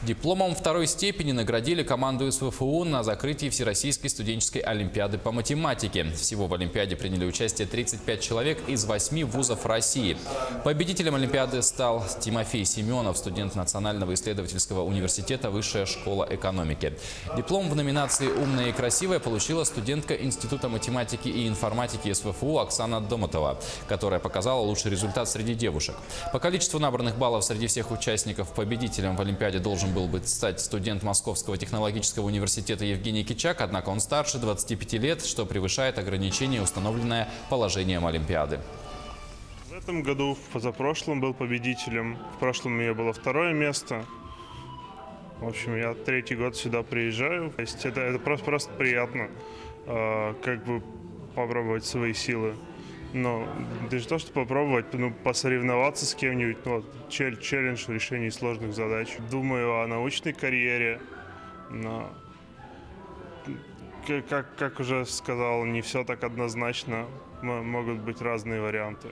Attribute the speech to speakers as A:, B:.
A: Дипломом второй степени наградили команду СВФУ на закрытии Всероссийской студенческой олимпиады по математике. Всего в олимпиаде приняли участие 35 человек из 8 вузов России. Победителем олимпиады стал Тимофей Семенов, студент Национального исследовательского университета Высшая школа экономики. Диплом в номинации «Умная и красивая» получила студентка Института математики и информатики СВФУ Оксана Домотова, которая показала лучший результат среди девушек. По количеству набранных баллов среди всех участников победителем в олимпиаде должен был бы стать студент Московского технологического университета Евгений Кичак, однако он старше 25 лет, что превышает ограничение, установленное положением олимпиады.
B: В этом году, в позапрошлом был победителем, в прошлом у меня было второе место. В общем, я третий год сюда приезжаю. То есть это просто приятно, как бы попробовать свои силы. Но даже то, что попробовать, посоревноваться с кем-нибудь, челлендж в решении сложных задач. Думаю о научной карьере, но, как уже сказал, не все так однозначно, могут быть разные варианты.